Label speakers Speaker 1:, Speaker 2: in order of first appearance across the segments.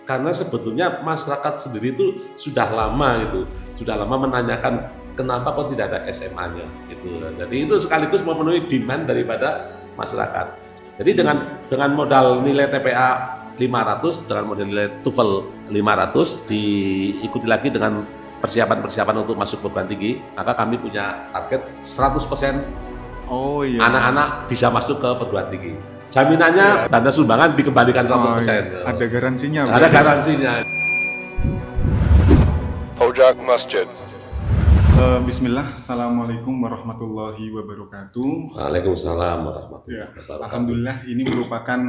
Speaker 1: karena sebetulnya masyarakat sendiri itu sudah lama menanyakan kenapa kok tidak ada SMA-nya gitu. Jadi itu sekaligus memenuhi demand daripada masyarakat. Jadi dengan modal nilai TPA 500, dengan modal nilai TOEFL 500, diikuti lagi dengan persiapan untuk masuk perguruan tinggi, maka kami punya target 100% anak-anak bisa masuk ke perguruan tinggi. Jaminannya dana sumbangan dikembalikan 100%.
Speaker 2: Ada garansinya.
Speaker 1: Ada garansinya.
Speaker 3: Pojok Masjid.
Speaker 2: Bismillah, Assalamualaikum warahmatullahi wabarakatuh.
Speaker 1: Waalaikumsalam warahmatullahi wabarakatuh.
Speaker 2: Alhamdulillah, ini merupakan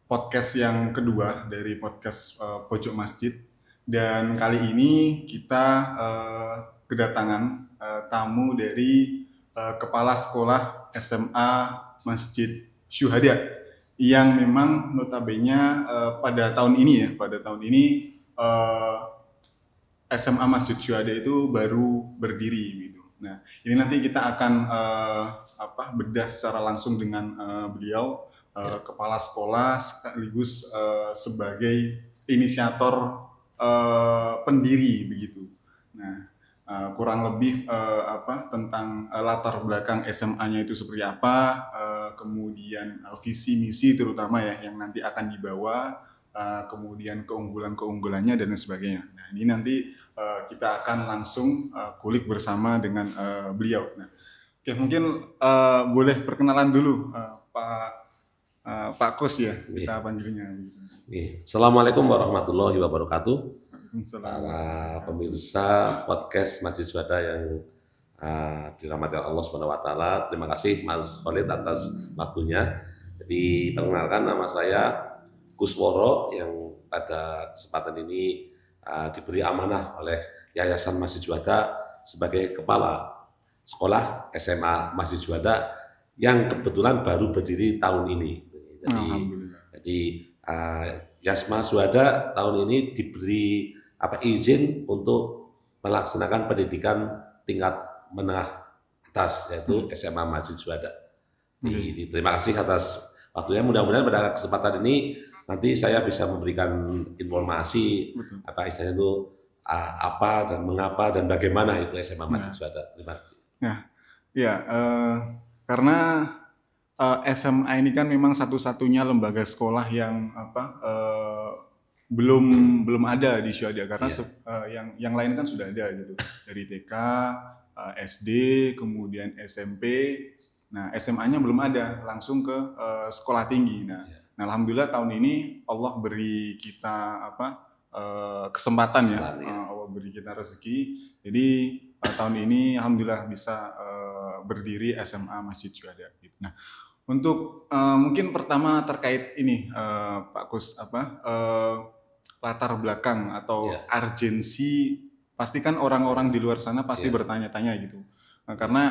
Speaker 2: podcast yang kedua dari podcast Pojok Masjid. Dan kali ini kita kedatangan tamu dari Kepala Sekolah SMA Masjid Syuhada yang memang notabene pada tahun ini SMA Masjid Syuhada itu baru berdiri gitu. Nah, ini nanti kita akan bedah secara langsung dengan beliau kepala sekolah sekaligus sebagai inisiator pendiri begitu. Nah, kurang lebih tentang latar belakang SMA-nya itu seperti apa, kemudian visi misi terutama ya yang nanti akan dibawa, kemudian keunggulan-keunggulannya dan sebagainya. Nah, ini nanti kita akan langsung kulik bersama dengan beliau. Nah, oke, mungkin boleh perkenalan dulu Pak Kus ya, kita panggilnya.
Speaker 1: Assalamualaikum warahmatullahi wabarakatuh. Para pemirsa podcast Masjid Syuhada yang dirahmati Allah Subhanahu wa taala. Terima kasih Mas Khalid atas waktunya. Jadi perkenalkan, nama saya Kusworo yang pada kesempatan ini diberi amanah oleh Yayasan Masjid Syuhada sebagai kepala sekolah SMA Masjid Syuhada yang kebetulan baru berdiri tahun ini. Jadi Yasma Syuhada tahun ini diberi izin untuk melaksanakan pendidikan tingkat menengah atas, yaitu SMA Masjid Syuhada. Terima kasih atas waktunya. Mudah-mudahan pada kesempatan ini nanti saya bisa memberikan informasi istilahnya itu apa dan mengapa dan bagaimana itu SMA Masjid Syuhada. Terima kasih.
Speaker 2: Karena SMA ini kan memang satu-satunya lembaga sekolah yang belum ada di Syuhada, karena yang lain kan sudah ada gitu, dari TK, SD, kemudian SMP. Nah, SMA-nya belum ada, langsung ke sekolah tinggi. Nah, alhamdulillah tahun ini Allah beri kita kesempatan ya, Allah beri kita rezeki. Jadi tahun ini alhamdulillah bisa berdiri SMA Masjid Syuhada. Nah, untuk mungkin pertama terkait ini Pak Kus, latar belakang atau urgensi, pasti kan orang-orang di luar sana pasti bertanya-tanya gitu. Nah, karena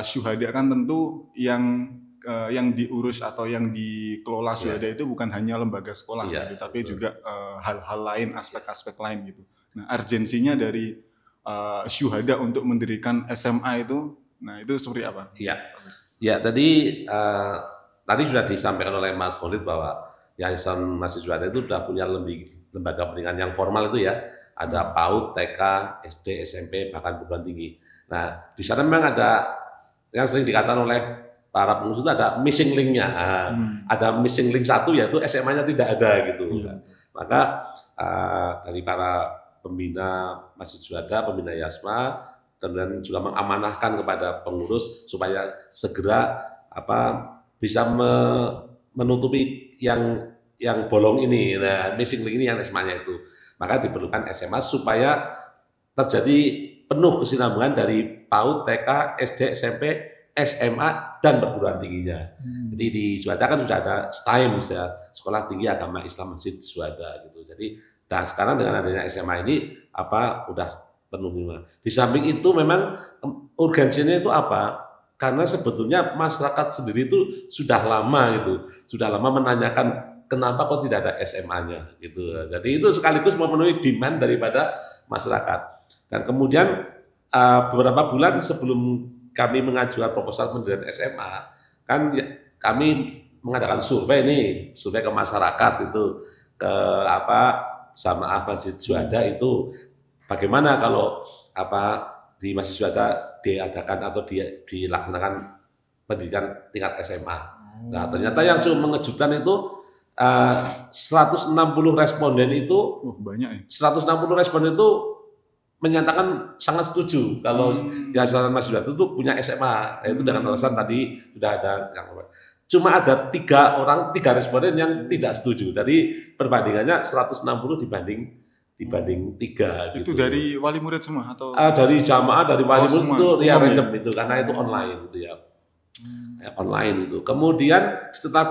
Speaker 2: Syuhada kan tentu yang diurus atau yang dikelola Syuhada itu bukan hanya lembaga sekolah gitu, tapi juga hal-hal lain, aspek-aspek lain gitu. Nah, urgensinya dari Syuhada untuk mendirikan SMA itu, nah itu seperti apa?
Speaker 1: Tadi sudah disampaikan oleh Mas Khalid bahwa Yayasan Masjid Syuhada itu sudah punya lembaga pendidikan yang formal itu ya, ada PAUD, TK, SD, SMP, bahkan perguruan tinggi. Nah, di sana memang ada yang sering dikatakan oleh para pengurus itu ada missing link-nya. Ada missing link satu, yaitu SMA-nya tidak ada gitu. Maka dari para pembina Masjid Syuhada, pembina Yasma, kemudian juga mengamanahkan kepada pengurus supaya segera bisa menutupi yang bolong ini, missing link ini yang SMA-nya itu. Maka diperlukan SMA supaya terjadi penuh kesinambungan dari PAUD, TK, SD, SMP, SMA, dan perguruan tingginya. Jadi di Syuhada kan sudah ada STIM, Sekolah Tinggi Agama Islam Masjid Syuhada gitu. Jadi sekarang dengan adanya SMA ini udah penuh. Di samping itu memang urgensinya itu karena sebetulnya masyarakat sendiri itu sudah lama menanyakan kenapa kok tidak ada SMA-nya gitu. Jadi itu sekaligus memenuhi demand daripada masyarakat. Dan kemudian beberapa bulan sebelum kami mengajukan proposal pendirian SMA, kan kami mengadakan survei ke masyarakat itu. ke apa jamaah Masjid Syuhada itu bagaimana kalau apa di Masjid Syuhada diadakan atau dilaksanakan pendidikan tingkat SMA. Nah, ternyata yang cukup mengejutkan itu 160 responden itu
Speaker 2: banyak ya.
Speaker 1: 160 responden itu menyatakan sangat setuju kalau Yayasan Masjid Syuhada itu punya SMA. Itu dengan alasan tadi sudah ada yang cuma ada 3 responden yang tidak setuju. Jadi perbandingannya 160 dibanding 3
Speaker 2: itu
Speaker 1: gitu.
Speaker 2: Dari wali murid semua atau
Speaker 1: dari jamaah, dari wali murid
Speaker 2: semua.
Speaker 1: itu ya random itu karena itu online gitu ya. Online itu. Kemudian setelah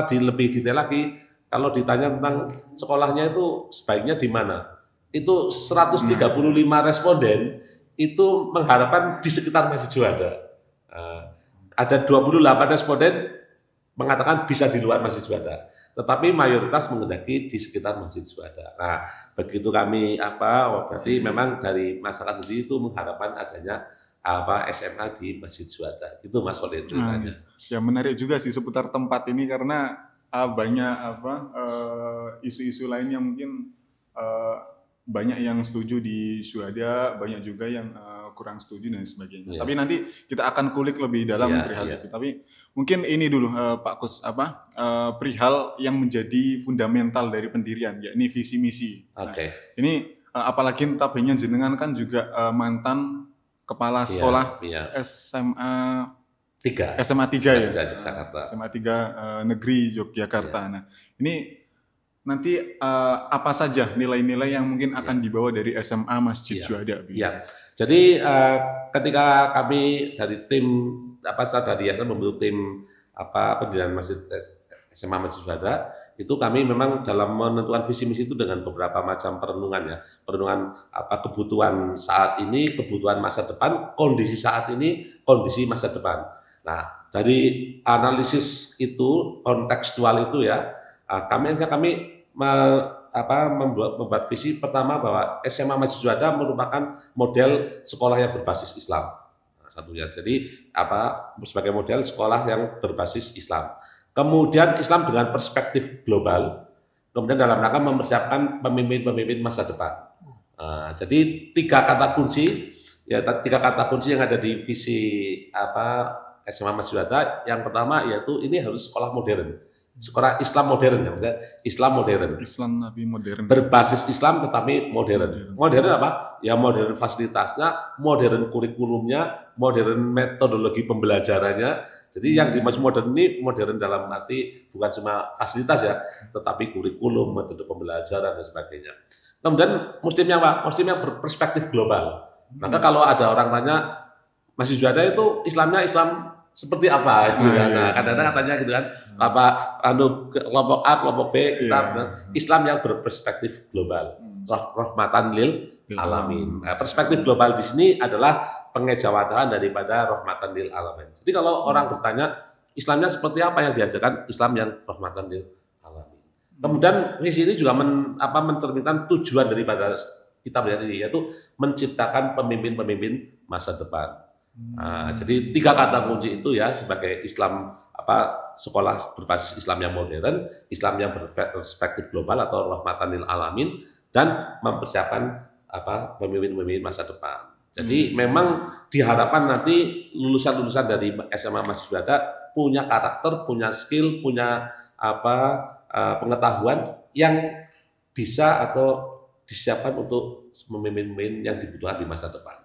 Speaker 1: lebih detail lagi kalau ditanya tentang sekolahnya itu sebaiknya di mana? Itu 135 responden itu mengharapkan di sekitar Masjid Syuhada. Ada 28 responden mengatakan bisa di luar Masjid Syuhada. Tetapi mayoritas menghendaki di sekitar Masjid Syuhada. Nah, begitu kami berarti memang dari masyarakat sendiri itu mengharapkan adanya SMA di Masjid Syuhada. Itu Mas Khalid ceritanya.
Speaker 2: Ya menarik juga sih seputar tempat ini karena banyak isu-isu lain yang mungkin banyak yang setuju di Syuhada, banyak juga yang kurang setuju dan sebagainya. Tapi nanti kita akan kulik lebih dalam perihal itu. Tapi mungkin ini dulu Pak Kus perihal yang menjadi fundamental dari pendirian, yakni visi misi. Nah, ini apalagi notabene jenengan kan juga mantan kepala sekolah SMA 3 ya. SMA 3 Negeri Yogyakarta. Nah, ini nanti apa saja nilai-nilai yang mungkin akan dibawa dari SMA Masjid Syuhada?
Speaker 1: Iya. Jadi ketika kami dari tim tadi membentuk tim pendirian SMA Masjid Syuhada, itu kami memang dalam menentukan visi misi itu dengan beberapa macam perenungan ya. Perenungan kebutuhan saat ini, kebutuhan masa depan, kondisi saat ini, kondisi masa depan. Nah, dari analisis itu, kontekstual itu ya, kami membuat visi pertama bahwa SMA Masjid Syuhada merupakan model sekolah yang berbasis Islam. Satunya. Jadi sebagai model sekolah yang berbasis Islam. Kemudian Islam dengan perspektif global. Kemudian dalam rangka mempersiapkan pemimpin-pemimpin masa depan. Jadi 3 kata kunci yang ada di visi SMA Masjid Syuhada. Yang pertama yaitu ini harus sekolah modern. Sekolah Islam modern ya, Islam modern.
Speaker 2: Islam Nabi modern.
Speaker 1: Berbasis Islam tetapi modern. Modern apa? Ya modern fasilitasnya, modern kurikulumnya, modern metodologi pembelajarannya. Jadi yang dimaksud modern ini modern dalam arti bukan cuma fasilitas ya, tetapi kurikulum, metode pembelajaran dan sebagainya. Kemudian Muslimnya berperspektif global. Maka kalau ada orang tanya Masjid Syuhada itu Islamnya Islam seperti apa gitu kan. Nah, kadang-kadang katanya gitu kan, kelompok A, kelompok B, Islam yang berperspektif global. Rahmatan lil alamin. Nah, perspektif global di sini adalah pengejawantahan daripada rahmatan lil alamin. Jadi kalau orang bertanya Islamnya seperti apa yang diajarkan, Islam yang rahmatan lil alamin. Kemudian visi ini juga mencerminkan tujuan daripada kita ini, yaitu menciptakan pemimpin-pemimpin masa depan. Jadi 3 kata kunci itu ya sebagai Islam sekolah berbasis Islam yang modern, Islam yang berperspektif global atau rahmatan lil alamin, dan mempersiapkan pemimpin-pemimpin masa depan. Jadi memang diharapkan nanti lulusan-lulusan dari SMA Masjid Syuhada punya karakter, punya skill, punya pengetahuan yang bisa atau disiapkan untuk memimpin yang dibutuhkan di masa depan.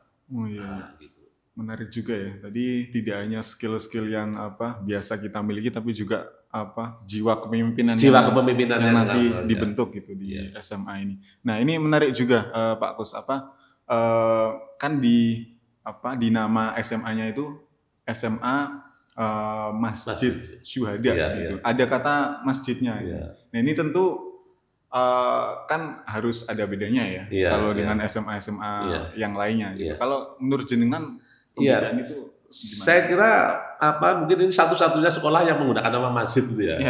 Speaker 2: Gitu. Menarik juga ya. Tadi tidak hanya skill-skill yang biasa kita miliki, tapi juga jiwa kepemimpinan yang nanti dibentuk gitu di SMA ini. Nah ini menarik juga Pak Kus kan di nama SMA-nya itu SMA Masjid Syuhada gitu. Ada kata masjidnya. Nah ini tentu kan harus ada bedanya ya kalau dengan SMA yang lainnya gitu. Kalau menurut jenengan perbedaan itu gimana?
Speaker 1: Saya kira mungkin ini satu-satunya sekolah yang menggunakan nama masjid gitu ya.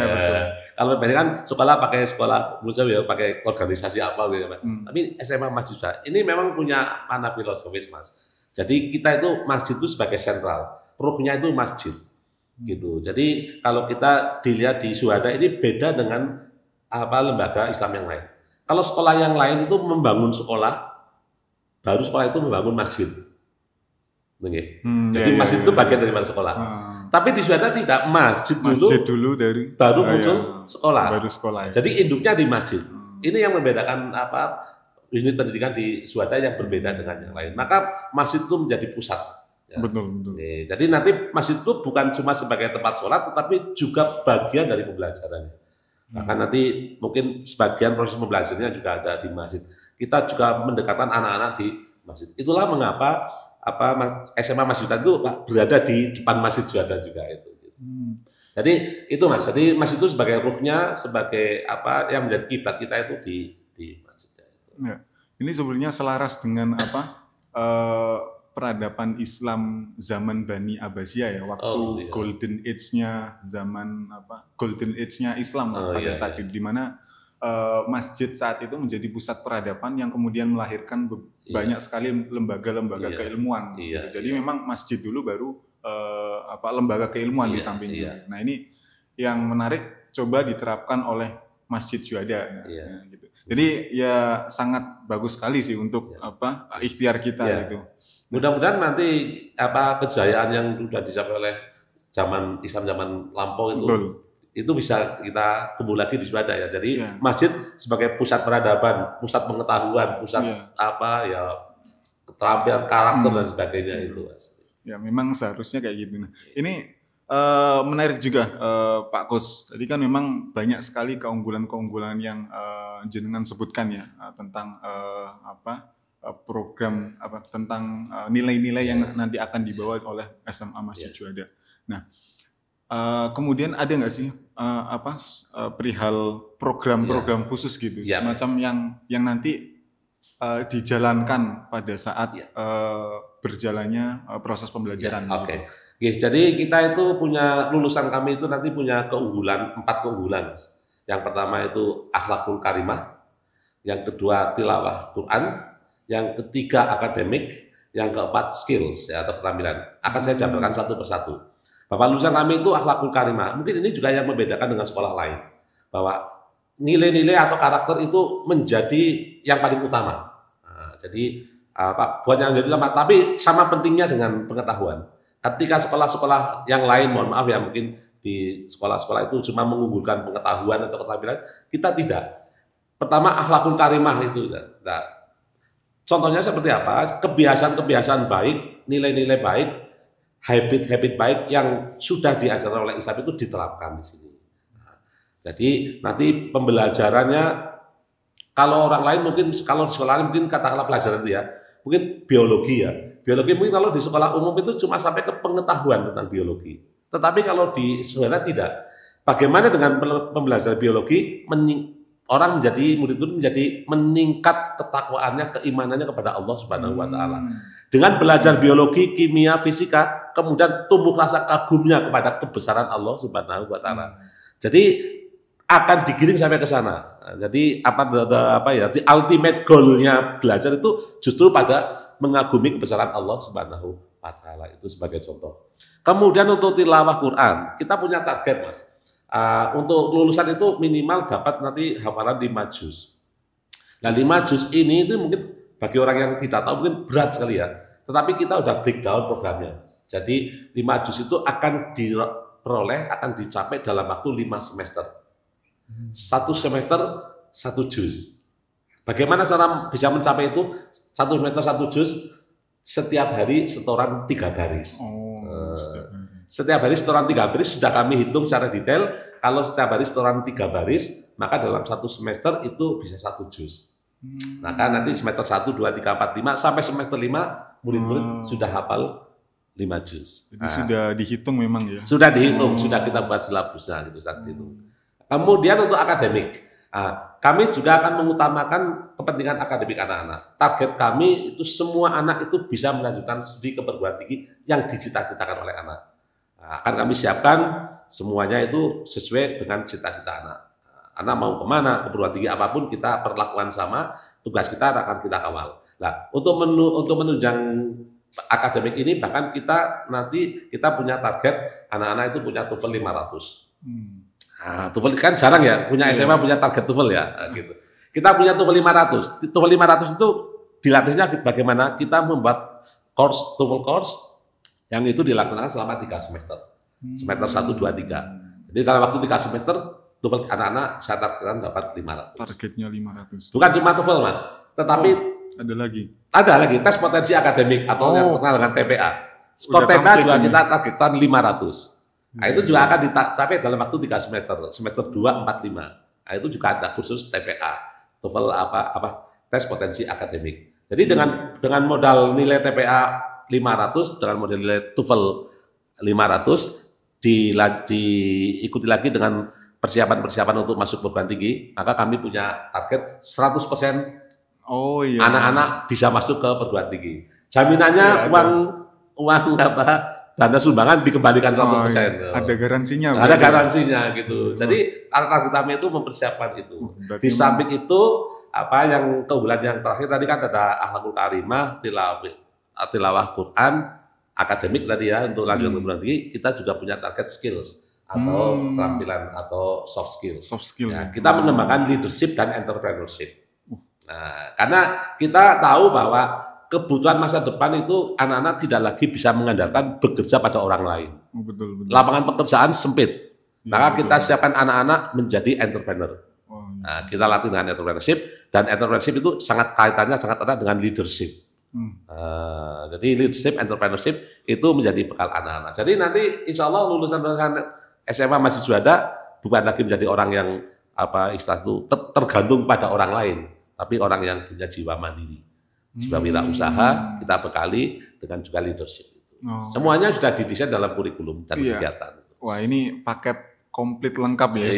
Speaker 1: Kalau banyak kan sekolah pakai sekolah pakai organisasi apa gitu. Tapi SMA Masjid Syuhada ini memang punya makna filosofis Mas. Jadi kita itu masjid itu sebagai sentral, ruhnya itu masjid gitu. Jadi kalau kita dilihat di Syuhada ini beda dengan lembaga Islam yang lain. Kalau sekolah yang lain itu membangun sekolah, baru sekolah itu membangun masjid. Jadi masjid itu bagian daripada sekolah. Tapi di Syuhada tidak, masjid dulu dari baru muncul sekolah.
Speaker 2: Baru sekolah. Ya.
Speaker 1: Jadi induknya di masjid. Ini yang membedakan unit pendidikan di Syuhada yang berbeda dengan yang lain. Maka masjid itu menjadi pusat. Ya.
Speaker 2: Betul.
Speaker 1: Jadi nanti masjid itu bukan cuma sebagai tempat sholat, tetapi juga bagian dari pembelajarannya. Bahkan nanti mungkin sebagian proses pembelajarannya juga ada di masjid. Kita juga mendekatkan anak-anak di masjid. Itulah mengapa SMA Mas Yudan itu berada di depan Masjid Syuhada juga itu. Jadi itu Mas. Jadi masjid itu sebagai ruhnya, sebagai yang menjadi kiblat kita itu di masjid.
Speaker 2: Ya. Ini sebenarnya selaras dengan peradaban Islam zaman Bani Abbasiyah ya, waktu golden age-nya zaman golden age-nya Islam pada saat itu, di mana masjid saat itu menjadi pusat peradaban yang kemudian melahirkan banyak sekali lembaga-lembaga keilmuan. Jadi memang masjid dulu baru lembaga keilmuan di sampingnya. Nah, ini yang menarik coba diterapkan oleh Masjid Syuhada. Gitu. Jadi ya sangat bagus sekali sih untuk ikhtiar kita gitu.
Speaker 1: Mudah-mudahan nanti kejayaan yang sudah dicapai oleh zaman Islam zaman lampau itu bisa kita kumpul lagi di Syuhada ya. Jadi masjid sebagai pusat peradaban, pusat pengetahuan, pusat keterampilan karakter dan sebagainya itu.
Speaker 2: Ya memang seharusnya kayak gitu. Nah, ini menarik juga Pak Kus. Tadi kan memang banyak sekali keunggulan-keunggulan yang jenengan sebutkan ya tentang program tentang nilai-nilai yang nanti akan dibawa oleh SMA Masjid Syuhada. Nah, kemudian ada nggak sih perihal program-program khusus gitu, semacam yang nanti dijalankan pada saat berjalannya proses pembelajaran?
Speaker 1: Oke. Jadi kita itu punya, lulusan kami itu nanti punya 4 keunggulan. Yang pertama itu akhlakul karimah, yang kedua tilawah Quran, yang ketiga akademik, yang keempat skills atau keterampilan. Akan saya jabarkan satu persatu. Bapak lulusan kami itu akhlakul karimah. Mungkin ini juga yang membedakan dengan sekolah lain. Bahwa nilai-nilai atau karakter itu menjadi yang paling utama. Nah, jadi bukan yang jadi utama, tapi sama pentingnya dengan pengetahuan. Ketika sekolah-sekolah yang lain, mohon maaf ya, mungkin di sekolah-sekolah itu cuma mengunggulkan pengetahuan atau keterampilan, kita tidak. Pertama akhlakul karimah itu. Nah, contohnya seperti apa? Kebiasaan-kebiasaan baik, nilai-nilai baik, habit-habit baik yang sudah diajarkan oleh Islam itu diterapkan di sini. Nah, jadi nanti pembelajarannya, kalau orang lain mungkin, kalau di sekolah lain mungkin katakanlah pelajaran itu ya, mungkin biologi ya. Biologi mungkin kalau di sekolah umum itu cuma sampai ke pengetahuan tentang biologi. Tetapi kalau di Syuhada tidak. Bagaimana dengan pembelajaran biologi, orang murid itu menjadi meningkat ketakwaannya, keimanannya kepada Allah Subhanahu wa taala. Dengan belajar biologi, kimia, fisika, kemudian tumbuh rasa kagumnya kepada kebesaran Allah Subhanahu wa taala. Jadi akan digiring sampai ke sana. Jadi the ultimate goal-nya belajar itu justru pada mengagumi kebesaran Allah Subhanahu wa taala, itu sebagai contoh. Kemudian untuk tilawah Quran, kita punya target, Mas. Untuk lulusan itu minimal dapat nanti hafalan 5 juz. Nah, 5 juz ini itu mungkin bagi orang yang tidak tahu mungkin berat sekali ya. Tetapi kita udah breakdown programnya, Mas. Jadi 5 juz itu akan diperoleh, akan dicapai dalam waktu 5 semester. 1 semester 1 juz. Bagaimana cara bisa mencapai itu? 1 semester 1 juz, setiap hari setoran 3 baris. Setiap hari setoran 3 baris sudah kami hitung secara detail. Kalau setiap hari setoran 3 baris, maka dalam 1 semester itu bisa 1 juz. Maka nanti semester 1, 2, 3, 4, 5 sampai semester 5 murid-murid sudah hafal 5 juz.
Speaker 2: Jadi sudah dihitung memang ya?
Speaker 1: Sudah dihitung, sudah kita buat silabusnya gitu saat itu. Kemudian untuk akademik, kami juga akan mengutamakan kepentingan akademik anak-anak. Target kami itu semua anak itu bisa melanjutkan studi ke perguruan tinggi yang dicita-citakan oleh anak. Akan kami siapkan semuanya itu sesuai dengan cita-cita anak. Anak mau kemana, ke perguruan tinggi apapun kita perlakukan sama, tugas kita akan kita kawal. Nah, untuk menunjang akademik ini bahkan kita punya target anak-anak itu punya TOEFL 500. TOEFL kan jarang ya, punya SMA punya target TOEFL ya, gitu. Kita punya TOEFL 500. TOEFL 500 itu dilatihnya bagaimana kita membuat TOEFL course yang itu dilaksanakan selama 3 semester. Semester 1, 2, 3. Jadi dalam waktu 3 semester, TOEFL anak-anak saya targetkan dapat 500.
Speaker 2: Targetnya 500.
Speaker 1: Bukan cuma TOEFL, Mas, tetapi ada lagi tes potensi akademik atau yang terkenal dengan TPA. Skor TPA juga kita targetkan 500. Nah, itu juga akan dicapai dalam waktu 3 semester, semester 2, 4, 5. Nah, itu juga ada kursus TPA, TOEFL tes potensi akademik. Jadi dengan modal nilai TPA 500, dengan modal nilai TOEFL 500, diikuti lagi dengan persiapan-persiapan untuk masuk perguruan tinggi, maka kami punya target 100% anak-anak bisa masuk ke perguruan tinggi. Jaminannya uang dana sumbangan dikembalikan 100%.
Speaker 2: Ada garansinya.
Speaker 1: Ada garansinya gitu. Jadi target kami itu mempersiapkan itu. Di samping itu yang keunggulan yang terakhir tadi kan ada akhlakul karimah, tilawah Quran, akademik tadi ya untuk lanjut ke perguruan tinggi. Kita juga punya target skills atau keterampilan atau soft skill. Ya, kita mengembangkan leadership dan entrepreneurship. Nah, karena kita tahu bahwa kebutuhan masa depan itu anak-anak tidak lagi bisa mengandalkan bekerja pada orang lain.
Speaker 2: Betul.
Speaker 1: Lapangan pekerjaan sempit. Maka kita siapkan anak-anak menjadi entrepreneur. Nah, kita latih dengan entrepreneurship, dan entrepreneurship itu kaitannya sangat erat dengan leadership. Jadi leadership, entrepreneurship itu menjadi bekal anak-anak. Jadi nanti insya Allah lulusan SMA mahasiswa bukan lagi menjadi orang yang istilah itu tergantung pada orang lain, tapi orang yang punya jiwa mandiri. Jiwa wirausaha kita bekali dengan juga leadership. Semuanya sudah didesain dalam kurikulum dan kegiatan.
Speaker 2: Wah, ini paket komplit lengkap ya.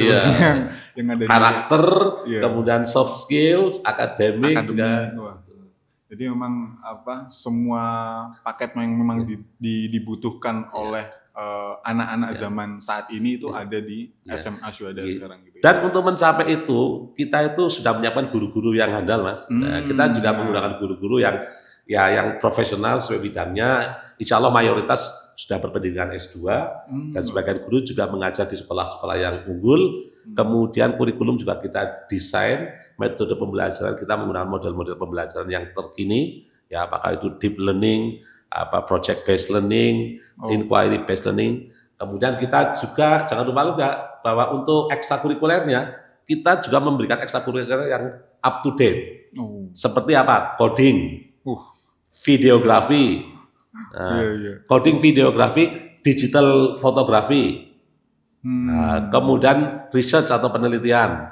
Speaker 2: Yang ada
Speaker 1: karakter, kemudian soft skills, akademik.
Speaker 2: Jadi memang semua paket yang memang dibutuhkan oleh anak-anak zaman saat ini itu ada di SMA Syuhada sekarang gitu.
Speaker 1: Dan untuk mencapai itu, kita itu sudah menyiapkan guru-guru yang handal, Mas. Kita juga menggunakan guru-guru yang profesional sesuai bidangnya. Insya Allah mayoritas sudah berpendidikan S2 dan sebagian guru juga mengajar di sekolah-sekolah yang unggul. Kemudian kurikulum juga kita desain, metode pembelajaran kita menggunakan model-model pembelajaran yang terkini, ya apakah itu deep learning, project based learning, inquiry based learning. Kemudian kita juga jangan lupa juga bahwa untuk ekstrakurikulernya kita juga memberikan ekstrakurikuler yang up to date. Seperti coding, videografi, coding, videografi, digital fotografi, kemudian research atau penelitian.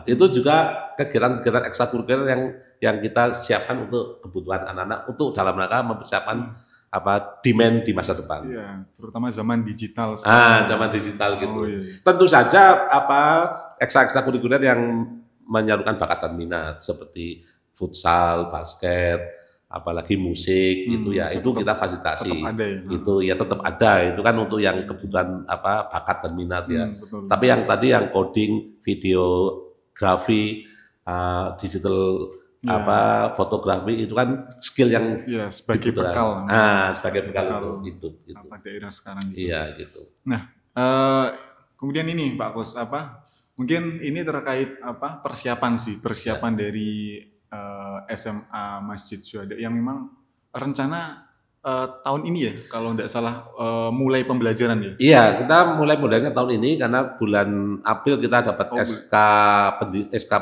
Speaker 1: Itu juga kegiatan-kegiatan ekstrakurikuler yang kita siapkan untuk kebutuhan anak-anak untuk dalam rangka mempersiapkan demand di masa depan.
Speaker 2: Iya, terutama zaman digital.
Speaker 1: Zaman digital gitu. Tentu saja ekstrakurikuler yang menyalukan bakat dan minat seperti futsal, basket, apalagi musik itu kita fasilitasi.
Speaker 2: Tetap ada ya.
Speaker 1: Itu ya tetap ada. Itu kan untuk yang kebutuhan bakat dan minat ya.
Speaker 2: Betul.
Speaker 1: Tapi yang tadi yang coding, videografi, digital fotografi itu kan skill yang
Speaker 2: sebagai bekal.
Speaker 1: Sebagai bekal itu.
Speaker 2: Daerah sekarang gitu.
Speaker 1: Iya gitu.
Speaker 2: Nah, kemudian ini Pak Kus mungkin ini terkait persiapan dari SMA Masjid Syuhada yang memang rencana tahun ini ya kalau tidak salah mulai pembelajaran ya.
Speaker 1: Iya, kita mulai pembelajaran tahun ini karena bulan April kita dapat SK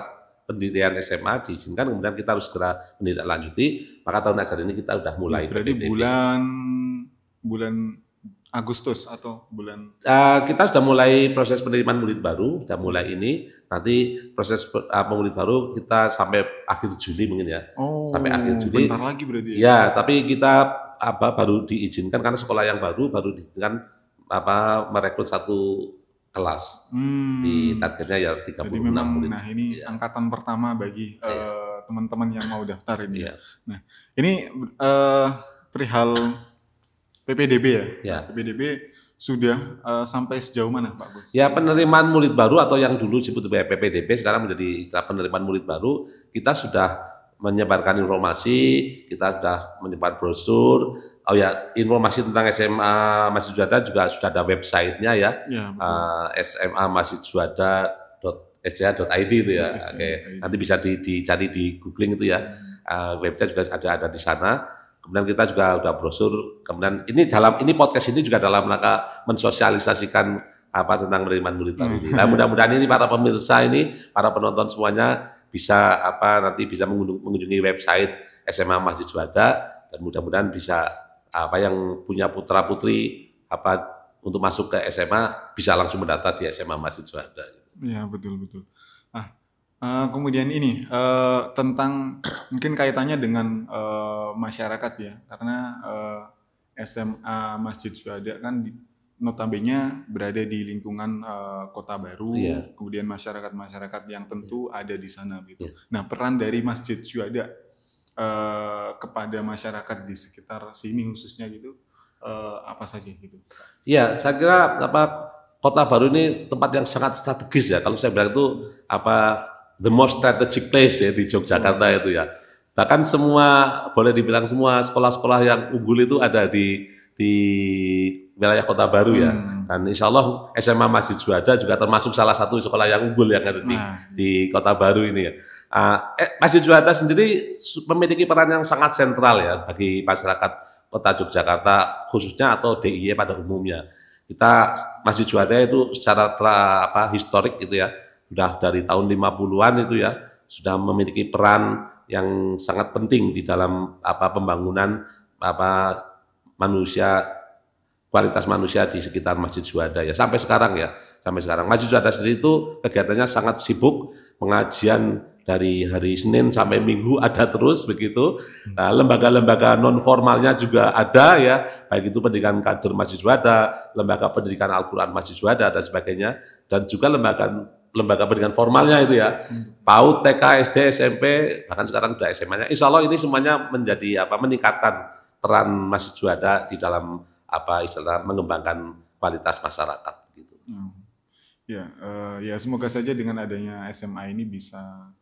Speaker 1: pendirian SMA diizinkan, kemudian kita harus segera menindaklanjuti, maka tahun ajaran ini kita sudah mulai.
Speaker 2: Berarti bulan Agustus atau bulan?
Speaker 1: Kita sudah mulai proses penerimaan murid baru, sudah mulai ini. Nanti proses murid baru kita sampai akhir Juli mungkin ya. Sampai akhir Juli.
Speaker 2: Bentar lagi berarti ya?
Speaker 1: Ya, tapi kita baru diizinkan karena sekolah yang baru diizinkan merekrut satu kelas. Di targetnya ya 36
Speaker 2: Jadi memang
Speaker 1: murid.
Speaker 2: Nah ini angkatan pertama bagi teman-teman yang mau daftar ini.
Speaker 1: Iya.
Speaker 2: Nah ini perihal PPDB ya?
Speaker 1: Ya.
Speaker 2: PPDB sudah sampai sejauh mana Pak Gus?
Speaker 1: Ya, penerimaan murid baru atau yang dulu disebut sebagai PPDB sekarang menjadi istilah penerimaan murid baru, kita sudah menyebarkan informasi, kita sudah menyebar brosur. Oh ya, informasi tentang SMA Masjid Juanda juga sudah ada websitenya ya,
Speaker 2: Ya,
Speaker 1: smamasjidjuanda.sja.id itu ya. Oke, nanti bisa dicari di googling itu ya. Website juga ada di sana. Kemudian kita juga udah brosur. Kemudian ini podcast ini juga dalam rangka mensosialisasikan apa tentang penerimaan murid baru ini. Nah, mudah-mudahan ini para pemirsa ini, para penonton semuanya bisa nanti bisa mengunjungi website SMA Masjid Juanda, dan mudah-mudahan bisa yang punya putra putri untuk masuk ke SMA bisa langsung mendaftar di SMA Masjid Juanda.
Speaker 2: Iya, betul. Kemudian ini tentang mungkin kaitannya dengan masyarakat ya, karena SMA Masjid Juanda kan notabene berada di lingkungan Kota Baru, kemudian masyarakat yang tentu ada di sana gitu. Nah, peran dari Masjid Juanda kepada masyarakat di sekitar sini khususnya gitu apa saja gitu?
Speaker 1: Iya, saya kira Kota Baru ini tempat yang sangat strategis ya. Kalau saya bilang itu the most strategic place ya di Yogyakarta itu ya. Bahkan boleh dibilang semua sekolah-sekolah yang unggul itu ada di wilayah Kota Baru ya. Dan insya Allah SMA Masjid Juanda juga termasuk salah satu sekolah yang unggul yang ada di Kota Baru ini ya. Masjid Juanda sendiri memiliki peran yang sangat sentral ya bagi masyarakat Kota Yogyakarta khususnya atau DIY pada umumnya. Masjid Juanda itu secara historik itu ya, sudah dari tahun 50-an itu ya, sudah memiliki peran yang sangat penting di dalam pembangunan kualitas manusia di sekitar Masjid Juanda ya, sampai sekarang Masjid Juanda sendiri itu kegiatannya sangat sibuk, pengajian dari hari Senin sampai Minggu ada terus begitu. Nah, lembaga-lembaga non formalnya juga ada ya, baik itu pendidikan kader Masjid Juanda, lembaga pendidikan Al-Quran Masjid Juanda dan sebagainya, dan juga lembaga pendidikan formalnya itu ya, PAUD, TK, SD, SMP, bahkan sekarang sudah SMA-nya. Insya Allah ini semuanya menjadi meningkatkan peran Masjid Juanda di dalam istilah mengembangkan kualitas masyarakat gitu.
Speaker 2: Ya semoga saja dengan adanya SMA ini bisa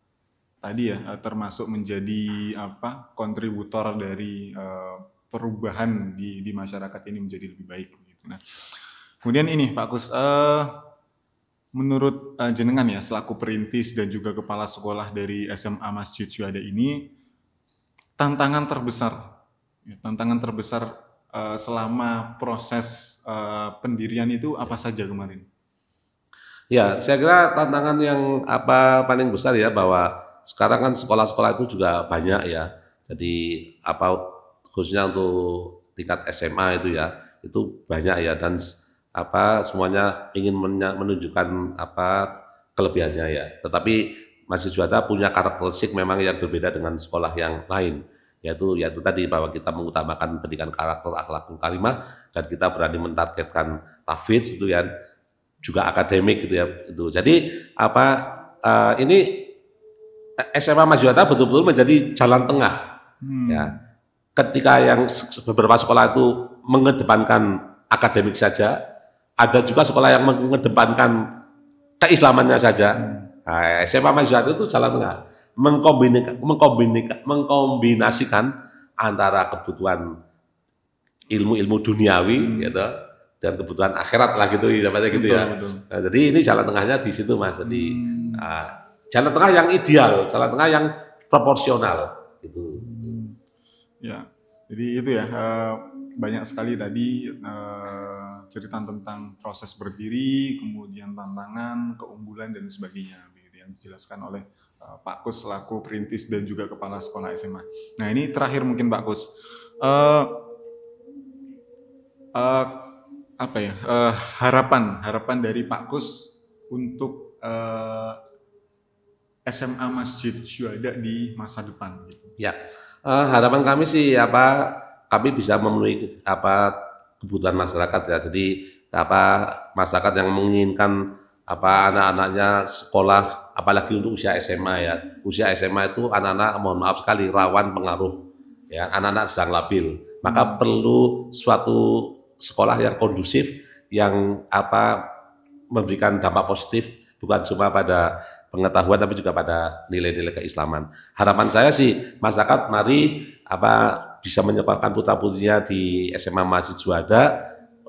Speaker 2: termasuk menjadi kontributor dari perubahan di masyarakat ini menjadi lebih baik gitu. Nah, kemudian ini Pak Kus, menurut jenengan ya selaku perintis dan juga kepala sekolah dari SMA Masjid Juanda ini, tantangan terbesar selama proses pendirian itu apa saja kemarin?
Speaker 1: Ya, saya kira tantangan yang paling besar ya, bahwa sekarang kan sekolah-sekolah itu juga banyak ya. Jadi khususnya untuk tingkat SMA itu ya, itu banyak ya, dan semuanya ingin menunjukkan kelebihannya ya. Tetapi Masjid Juanda punya karakteristik memang yang berbeda dengan sekolah yang lain, yaitu tadi bahwa kita mengutamakan pendidikan karakter, akhlakul karimah, dan kita berani mentargetkan tahfidz itu ya, juga akademik gitu ya itu. Jadi ini SMA Masjid Juanda betul-betul menjadi jalan tengah ya. Ketika yang beberapa sekolah itu mengedepankan akademik saja, ada juga sekolah yang mengedepankan keislamannya saja. Nah, SMA Masjid Juanda itu jalan tengah, mengkombinasikan antara kebutuhan ilmu-ilmu duniawi gitu dan kebutuhan akhirat lah gitu, gitu ya. Nah, jadi ini jalan tengahnya di situ Mas. Jadi jalan tengah yang ideal, jalan tengah yang proporsional gitu.
Speaker 2: Ya, jadi itu ya, banyak sekali tadi cerita tentang proses berdiri, kemudian tantangan, keunggulan dan sebagainya, begitu yang dijelaskan oleh Pak Kus selaku perintis dan juga kepala sekolah SMA. Nah, ini terakhir mungkin Pak Kus, harapan dari Pak Kus untuk SMA Masjid Juanda di masa depan gitu.
Speaker 1: Ya, harapan kami sih kami bisa memenuhi kebutuhan masyarakat ya. Jadi masyarakat yang menginginkan anak-anaknya sekolah, apalagi untuk usia SMA ya. Usia SMA itu anak-anak, mohon maaf sekali, rawan pengaruh ya, anak-anak sedang labil. Maka perlu suatu sekolah yang kondusif, yang memberikan dampak positif bukan cuma pada pengetahuan tapi juga pada nilai-nilai keislaman. Harapan saya sih masyarakat mari bisa menyekolahkan putra-putrinya di SMA Masjid Juanda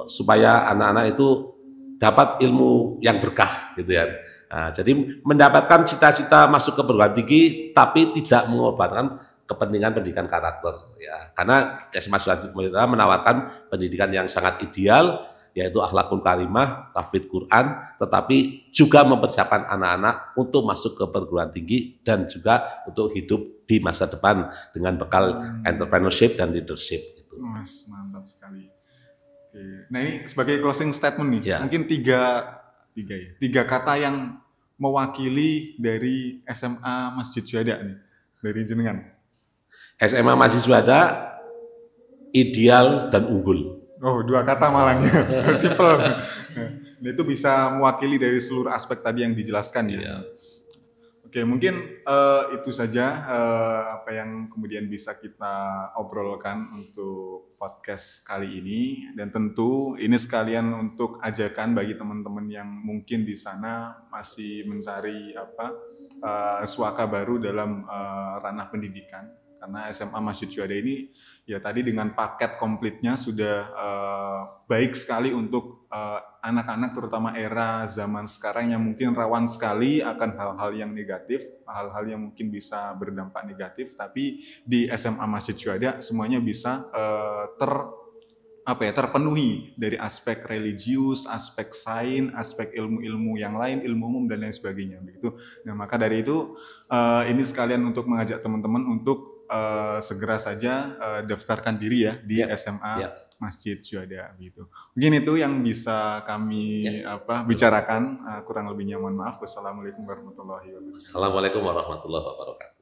Speaker 1: supaya anak-anak itu dapat ilmu yang berkah gitu ya. Nah, jadi mendapatkan cita-cita masuk ke perguruan tinggi tapi tidak mengorbankan kepentingan pendidikan karakter ya. Karena SMA Masjid Juanda menawarkan pendidikan yang sangat ideal yaitu akhlakul karimah, tahfidz Quran, tetapi juga mempersiapkan anak-anak untuk masuk ke perguruan tinggi dan juga untuk hidup di masa depan dengan bekal entrepreneurship dan leadership. Gitu.
Speaker 2: Mas, mantap sekali. Oke. Nah ini sebagai closing statement nih,
Speaker 1: Ya.
Speaker 2: mungkin tiga kata yang mewakili dari SMA Masjid Juanda nih, dari jenengan.
Speaker 1: SMA Masjid Juanda ideal dan unggul.
Speaker 2: Oh, 2 kata malahnya. Simple. Nah, itu bisa mewakili dari seluruh aspek tadi yang dijelaskan ya.
Speaker 1: Iya.
Speaker 2: Oke, mungkin itu saja apa yang kemudian bisa kita obrolkan untuk podcast kali ini. Dan tentu ini sekalian untuk ajakan bagi teman-teman yang mungkin di sana masih mencari suaka baru dalam ranah pendidikan. Karena SMA Masjid Juanda ini ya tadi dengan paket komplitnya sudah baik sekali untuk anak-anak terutama era zaman sekarang yang mungkin rawan sekali akan hal-hal yang negatif, hal-hal yang mungkin bisa berdampak negatif, tapi di SMA Masjid Juanda semuanya bisa terpenuhi dari aspek religius, aspek sains, aspek ilmu-ilmu yang lain, ilmu umum dan lain sebagainya begitu. Nah, maka dari itu ini sekalian untuk mengajak teman-teman untuk segera saja daftarkan diri ya di SMA Masjid Juanda gitu. Mungkin itu yang bisa kami bicarakan, kurang lebihnya mohon maaf. Wassalamualaikum warahmatullahi wabarakatuh.
Speaker 1: Assalamualaikum warahmatullahi wabarakatuh.